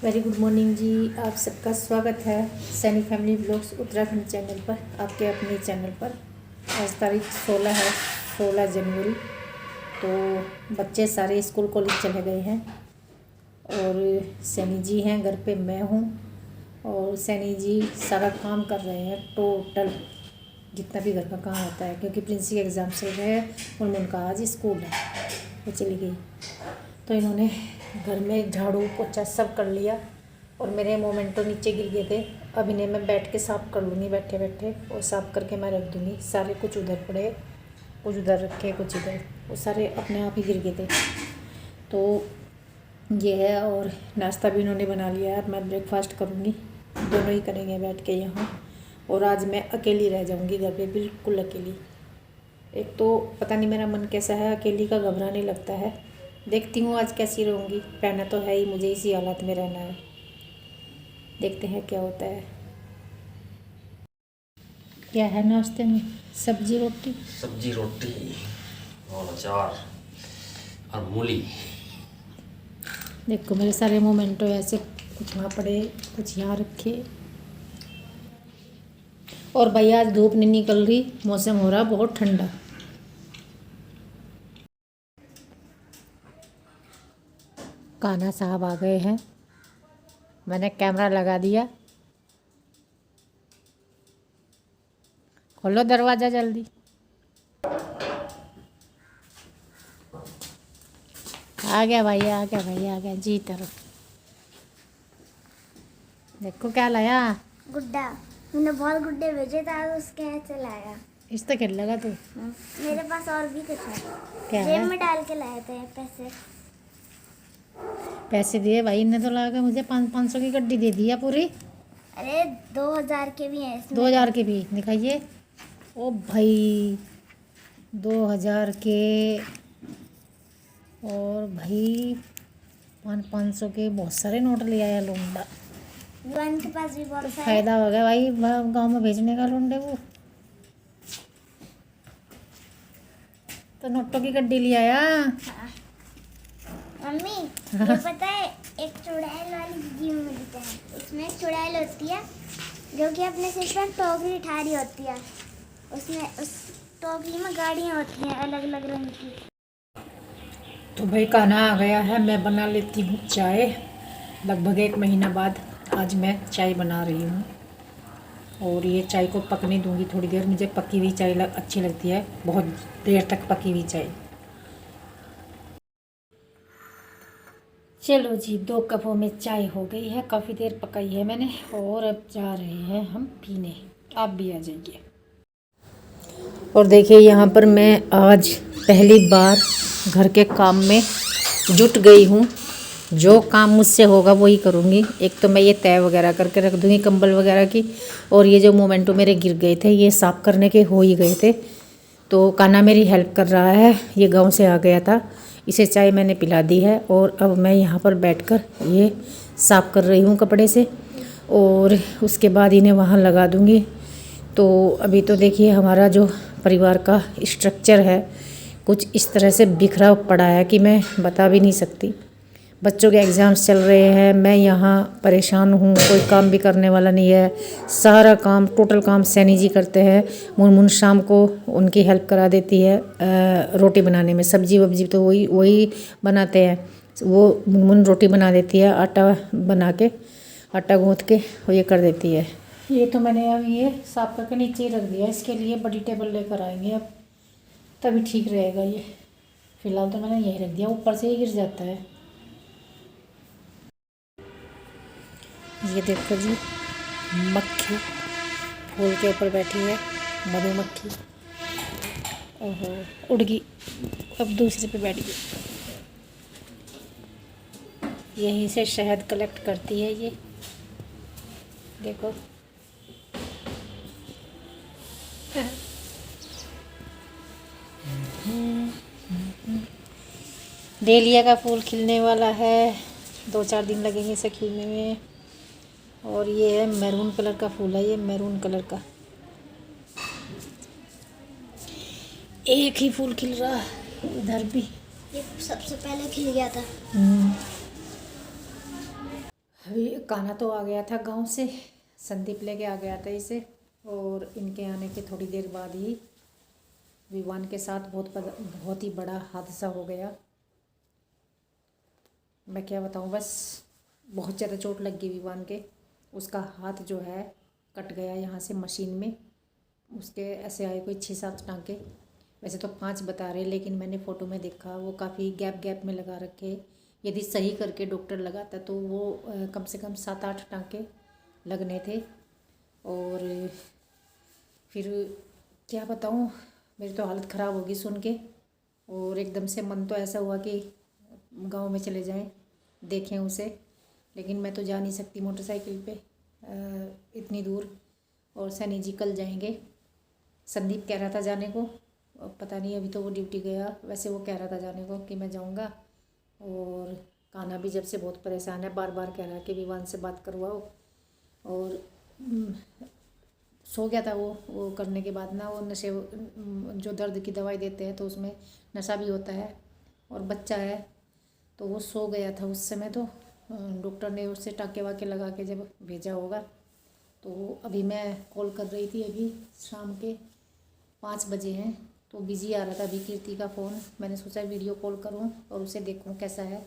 Very good morning जी। आप सबका स्वागत है Saini family blogs Uttarakhand channel पर, आपके अपने चैनल पर। आज तारीख 16 है, 16 जनवरी। तो बच्चे सारे स्कूल कॉलेज चले गए हैं और सैनी जी हैं घर पे, मैं हूँ। और सैनी जी सारा काम कर रहे हैं, टोटल जितना भी घर का काम होता है, क्योंकि प्रिंसी के एग्ज़ाम चल रहे हैं और उनका आज स्कूल है, वो चली गई। तो इन्होंने घर में झाड़ू पोछा सब कर लिया और मेरे मोमेंटो नीचे गिर गए थे। अब इन्हें मैं बैठ के साफ़ कर लूँगी बैठे बैठे, और साफ़ करके मैं रख दूँगी। सारे कुछ उधर पड़े, कुछ उधर रखे, कुछ इधर, वो सारे अपने आप ही गिर गए थे। तो ये है, और नाश्ता भी इन्होंने बना लिया है। अब मैं ब्रेकफास्ट करूँगी, दोनों ही करेंगे बैठ के यहाँ। और आज मैं अकेली रह जाऊँगी घर पे, बिल्कुल अकेली। एक तो पता नहीं मेरा मन कैसा है, अकेली का घबराने लगता है। देखती हूँ आज कैसी रहूँगी। रहना तो है ही, मुझे इसी हालत में रहना है। देखते हैं क्या होता है। क्या है नाश्ते में? सब्जी रोटी और अचार और मूली। देखो मेरे सारे मोमेंटो ऐसे, कुछ वहाँ पड़े, कुछ यहाँ रखे। और भाई आज धूप नहीं निकल रही, मौसम हो रहा बहुत ठंडा। कान्हा साहब आ गए हैं, मैंने कैमरा लगा दिया। खोलो दरवाज़ा जल्दी। आ गया भाई, आ गया भाई, आ गया जी तरफ। देखो क्या लाया। गुड्डा। मैंने बहुत गुड्डे भेजे थे, आज उसके यहाँ से लाया। इस तक खेल लगा तू। मेरे पास और भी कुछ है, क्या जेब है? में डाल के लाए थे पैसे। पैसे दिए भाई ने, तो लगा मुझे 500 की गड्डी दे दिया पूरी। अरे 2000 के भी हैं इसमें। 2000 के भी दिखाइए। ओ भाई 2000 के, और भाई 500 के बहुत सारे नोट ले आया लोंडा। युवान के पास भी बहुत तो सारे। फायदा हो गया भाई गांव में भेजने का लोंडे को। तो नोटों की गड्डी ले आया। मम्मी ये पता है, एक चुड़ैल वाली जिम मिलता है। उसमें एक चुड़ैल होती है जो कि अपने सिर पर टोकरी उठा रही होती है। उसमें उस टोकरी में गाड़ियाँ होती हैं अलग अलग रंग की। तो भाई कान्हा आ गया है, मैं बना लेती हूँ चाय। लगभग 1 महीना बाद आज मैं चाय बना रही हूँ। और ये चाय को पकने दूंगी थोड़ी देर। मुझे पकी हुई चाय अच्छी लगती है, बहुत देर तक पकी हुई चाय। चलो जी, 2 कपों में चाय हो गई है, काफ़ी देर पकाई है मैंने। और अब जा रहे हैं हम पीने, आप भी आ जाइए। और देखिए यहाँ पर मैं आज पहली बार घर के काम में जुट गई हूँ। जो काम मुझसे होगा वही करूँगी। एक तो मैं ये तय वगैरह करके रख दूँगी कंबल वगैरह की। और ये जो मोमेंटो मेरे गिर गए थे, ये साफ़ करने के हो ही गए थे। तो कान्हा मेरी हेल्प कर रहा है, ये गांव से आ गया था, इसे चाय मैंने पिला दी है। और अब मैं यहाँ पर बैठकर ये साफ़ कर रही हूँ कपड़े से, और उसके बाद इन्हें वहाँ लगा दूँगी। तो अभी तो देखिए हमारा जो परिवार का स्ट्रक्चर है कुछ इस तरह से बिखरा पड़ा है कि मैं बता भी नहीं सकती। बच्चों के एग्ज़ाम्स चल रहे हैं, मैं यहाँ परेशान हूँ, कोई काम भी करने वाला नहीं है। सारा काम, टोटल काम सैनी जी करते हैं। मुनमुन शाम को उनकी हेल्प करा देती है रोटी बनाने में। सब्जी वब्जी तो वही बनाते हैं, वो मुनमुन रोटी बना देती है, आटा बना के, आटा गूँथ के वो ये कर देती है। ये तो मैंने अब ये साफ करके नीचे ही रख दिया। इसके लिए बड़ी टेबल लेकर आएंगे अब, तभी ठीक रहेगा ये। फ़िलहाल तो मैंने यही रख दिया, ऊपर से ही गिर जाता है। ये देखो जी, मक्खी फूल के ऊपर बैठी है, मधुमक्खी। ओहो, उड़ गई, अब दूसरे पे बैठ गई। यहीं से शहद कलेक्ट करती है ये, देखो। डेलिया का फूल खिलने वाला है, 2-4 दिन लगेंगे इसे खिलने में। और ये है मैरून कलर का फूल है, ये मैरून कलर का। एक ही फूल खिल रहा है इधर भी। ये सबसे पहले खिल गया था। अभी कान्हा तो आ गया था गांव से, संदीप लेके आ गया था इसे, और इनके आने के थोड़ी देर बाद ही विवान के साथ बहुत ही बड़ा हादसा हो गया। मैं क्या बताऊं, बस बहुत ज़्यादा चोट लग गई विवान के। उसका हाथ जो है कट गया यहाँ से मशीन में, उसके ऐसे आए कोई 6-7 टाँके। वैसे तो 5 बता रहे, लेकिन मैंने फ़ोटो में देखा वो काफ़ी गैप गैप में लगा रखे। यदि सही करके डॉक्टर लगाता तो वो कम से कम 7-8 टाँके लगने थे। और फिर क्या बताऊं, मेरी तो हालत ख़राब होगी सुन के। और एकदम से मन तो ऐसा हुआ कि गांव में चले जाएं, देखें उसे, लेकिन मैं तो जा नहीं सकती मोटरसाइकिल पे इतनी दूर। और सैनी जी कल जाएंगे। संदीप कह रहा था जाने को, पता नहीं अभी तो वो ड्यूटी गया। वैसे वो कह रहा था जाने को कि मैं जाऊंगा। और कान्हा भी जब से बहुत परेशान है, बार बार कह रहा है कि विवान से बात करवाओ। और सो गया था वो करने के बाद ना, वो नशे जो दर्द की दवाई देते हैं तो उसमें नशा भी होता है, और बच्चा है तो वो सो गया था उस समय। तो डॉक्टर ने उससे टाँके वाके लगा के जब भेजा होगा। तो अभी मैं कॉल कर रही थी, अभी शाम के 5 बजे हैं, तो बिज़ी आ रहा था अभी कीर्ति का फ़ोन। मैंने सोचा वीडियो कॉल करूं और उसे देखूं कैसा है।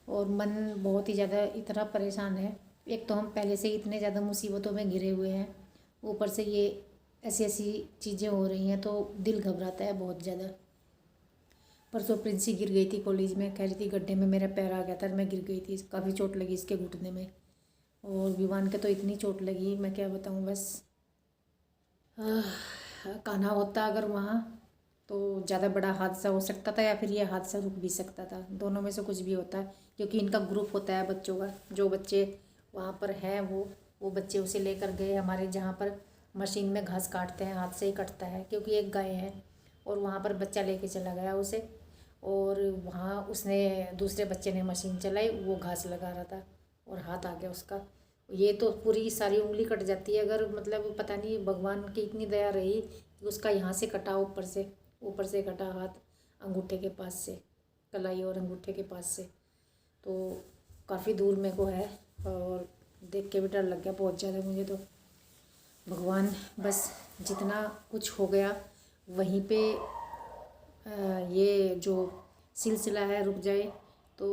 और मन बहुत ही ज़्यादा इतना परेशान है। एक तो हम पहले से ही इतने ज़्यादा मुसीबतों में घिरे हुए हैं, ऊपर से ये ऐसी ऐसी चीज़ें हो रही हैं तो दिल घबराता है बहुत ज़्यादा। परसों प्रिंसी गिर गई थी कॉलेज में, कह रही थी गड्ढे में मेरा पैर आ गया था, मैं गिर गई थी, काफ़ी चोट लगी इसके घुटने में। और विवान के तो इतनी चोट लगी, मैं क्या बताऊँ बस। कान्हा होता अगर वहाँ तो ज़्यादा बड़ा हादसा हो सकता था, या फिर ये हादसा रुक भी सकता था। दोनों में से कुछ भी होता है, क्योंकि इनका ग्रुप होता है बच्चों का। जो बच्चे वहाँ पर हैं वो बच्चे उसे लेकर गए हमारे, जहाँ पर मशीन में घास काटते हैं, हाथ से ही कटता है क्योंकि एक गाय है। और वहाँ पर बच्चा लेके चला गया उसे, और वहाँ उसने दूसरे बच्चे ने मशीन चलाई, वो घास लगा रहा था और हाथ आ गया उसका। ये तो पूरी सारी उंगली कट जाती है अगर, मतलब पता नहीं भगवान की इतनी दया रही कि उसका यहाँ से कटा, ऊपर से कटा हाथ, अंगूठे के पास से, कलाई और अंगूठे के पास से। तो काफ़ी दूर मेरे को है, और देख के भी डर लग गया बहुत ज़्यादा मुझे तो। भगवान बस जितना कुछ हो गया वहीं पे ये जो सिलसिला है रुक जाए तो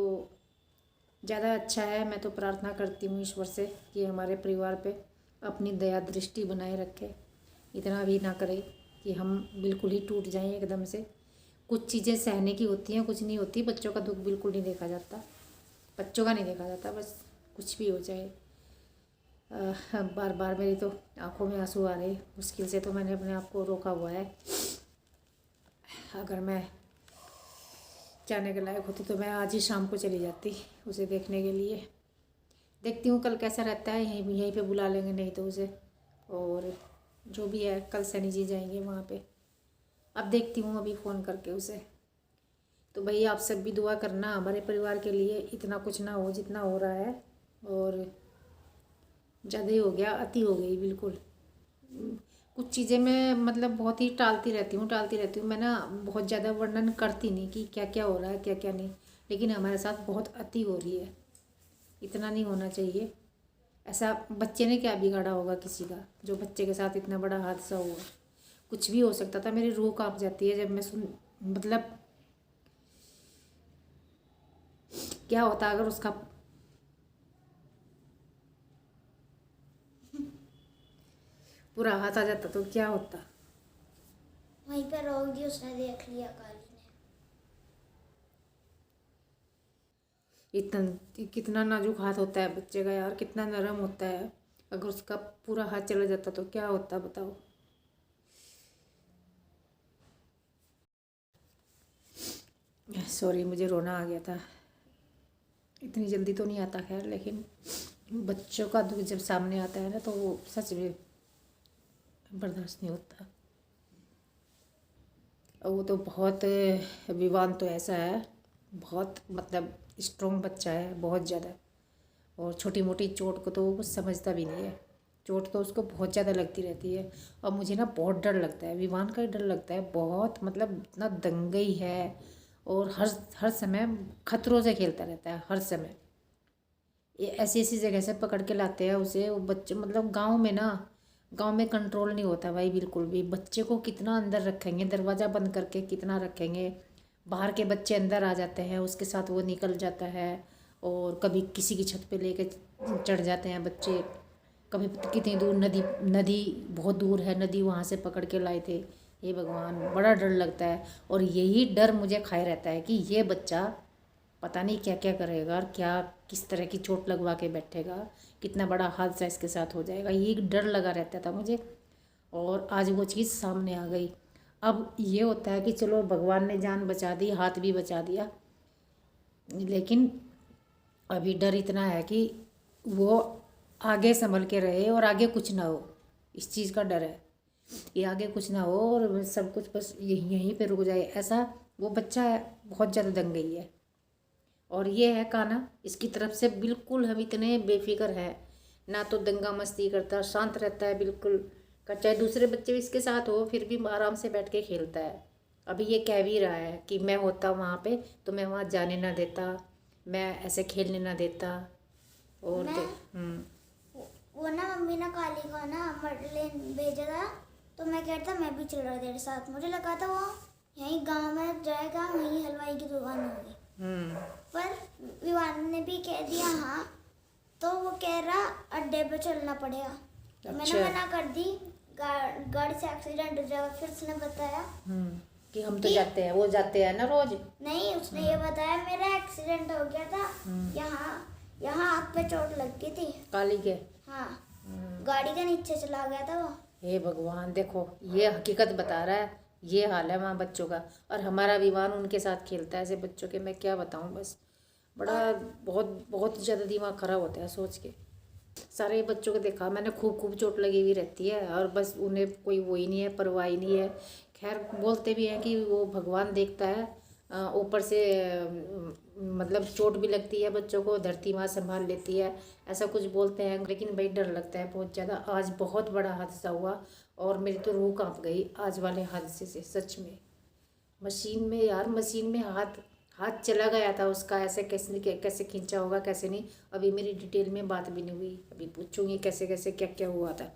ज़्यादा अच्छा है। मैं तो प्रार्थना करती हूँ ईश्वर से कि हमारे परिवार पे अपनी दया दृष्टि बनाए रखे, इतना भी ना करे कि हम बिल्कुल ही टूट जाएं एकदम से। कुछ चीज़ें सहने की होती हैं, कुछ नहीं होती। बच्चों का दुख बिल्कुल नहीं देखा जाता, बच्चों का नहीं देखा जाता, बस कुछ भी हो जाए। बार बार मेरी तो आंखों में आंसू आ रहे, मुश्किल से तो मैंने अपने आप को रोका हुआ है। अगर मैं जाने के लायक होती तो मैं आज ही शाम को चली जाती उसे देखने के लिए। देखती हूँ कल कैसा रहता है, यहीं पे बुला लेंगे नहीं तो उसे। और जो भी है कल सैनी जी जाएंगे वहाँ पे, अब देखती हूँ अभी फ़ोन करके उसे। तो भाई आप सब भी दुआ करना हमारे परिवार के लिए, इतना कुछ ना हो जितना हो रहा है। और ज़्यादा ही हो गया, अति हो गई बिल्कुल। कुछ चीज़ें मैं मतलब बहुत ही टालती रहती हूँ मैं ना, बहुत ज़्यादा वर्णन करती नहीं कि क्या क्या हो रहा है क्या क्या नहीं। लेकिन हमारे साथ बहुत अति हो रही है, इतना नहीं होना चाहिए। ऐसा बच्चे ने क्या बिगाड़ा होगा किसी का, जो बच्चे के साथ इतना बड़ा हादसा हुआ। कुछ भी हो सकता था। मेरी रूह कांप जाती है जब मैं मतलब क्या होता अगर उसका पूरा हाथ आ जाता तो क्या होता। वहीं पर रोगी उसने देख लिया काली ने। इतना कितना नाजुक हाथ होता है बच्चे का यार, कितना नरम होता है। अगर उसका पूरा हाथ चला जाता तो क्या होता बताओ। सॉरी, मुझे रोना आ गया था। इतनी जल्दी तो नहीं आता खैर, लेकिन बच्चों का दुख जब सामने आता है ना तो वो सच में बर्दाश्त नहीं होता। और वो तो बहुत, विवान तो ऐसा है, बहुत मतलब स्ट्रॉन्ग बच्चा है बहुत ज़्यादा। और छोटी मोटी चोट को तो वो कुछ समझता भी नहीं है, चोट तो उसको बहुत ज़्यादा लगती रहती है। और मुझे ना बहुत डर लगता है, विवान का ही डर लगता है बहुत, मतलब इतना दंगई है। और हर समय खतरों से खेलता रहता है, हर समय ये ऐसी ऐसी जगह से पकड़ के लाते हैं उसे। वो बच्चे मतलब गांव में ना, गांव में कंट्रोल नहीं होता भाई बिल्कुल भी। बच्चे को कितना अंदर रखेंगे, दरवाज़ा बंद करके कितना रखेंगे। बाहर के बच्चे अंदर आ जाते हैं, उसके साथ वो निकल जाता है। और कभी किसी की छत पे लेके चढ़ जाते हैं बच्चे। कभी कितनी दूर नदी, नदी बहुत दूर है नदी, वहाँ से पकड़ के लाए थे। ये भगवान, बड़ा डर लगता है। और यही डर मुझे खाए रहता है कि ये बच्चा पता नहीं क्या क्या करेगा और क्या किस तरह की चोट लगवा के बैठेगा, कितना बड़ा हादसा इसके साथ हो जाएगा, ये डर लगा रहता था मुझे। और आज वो चीज़ सामने आ गई। अब ये होता है कि चलो भगवान ने जान बचा दी, हाथ भी बचा दिया, लेकिन अभी डर इतना है कि वो आगे संभल के रहे और आगे कुछ ना हो। इस चीज़ का डर है कि आगे कुछ ना हो और सब कुछ बस यहीं पे रुक जाए। ऐसा वो बच्चा बहुत ज़्यादा दंगई है। और ये है कान्हा, इसकी तरफ से बिल्कुल हम इतने बेफिक्र हैं, ना तो दंगा मस्ती करता, शांत रहता है बिल्कुल। चाहे दूसरे बच्चे भी इसके साथ हो फिर भी आराम से बैठ के खेलता है। अभी ये कह भी रहा है कि मैं होता वहाँ पे तो मैं वहाँ जाने ना देता, मैं ऐसे खेलने ना देता। और वो ना मम्मी ने काली को ना मटलेन भेजा था, तो मैं कहता मैं भी चल रहा तेरे साथ। मुझे लगा था वो यहीं गांव में जाएगा, वहीं हलवाई की दुकान होगी। पर विवान ने भी कह दिया हाँ, तो वो कह रहा अड्डे पे चलना पड़ेगा। तो मैंने मना कर दी, गाड़ी से एक्सीडेंट हो जाएगा। फिर उसने बताया कि हम तो जाते हैं, वो जाते हैं ना रोज। नहीं, उसने ये बताया मेरा एक्सीडेंट हो गया था, यहाँ हाथ पे चोट लग गई थी काली के। हाँ, गाड़ी के नीचे चला गया था वो। हे भगवान, देखो ये हकीकत बता रहा है। ये हाल है वहाँ बच्चों का, और हमारा विवान उनके साथ खेलता है ऐसे बच्चों के। मैं क्या बताऊँ, बस बड़ा बहुत बहुत ज़्यादा दिमाग खराब होता है सोच के। सारे बच्चों को देखा मैंने, खूब खूब चोट लगी हुई रहती है और बस उन्हें कोई वो ही नहीं है, परवाह ही नहीं है। खैर बोलते भी हैं कि वो भगवान देखता है ऊपर से, मतलब चोट भी लगती है बच्चों को, धरती माँ संभाल लेती है, ऐसा कुछ बोलते हैं। लेकिन भाई डर लगता है बहुत ज़्यादा। आज बहुत बड़ा हादसा हुआ और मेरी तो रूह कांप गई आज वाले हादसे से सच में। मशीन में यार, मशीन में हाथ चला गया था उसका, ऐसे कैसे खींचा होगा कैसे नहीं। अभी मेरी डिटेल में बात भी नहीं हुई, अभी पूछूंगी कैसे कैसे क्या क्या हुआ था।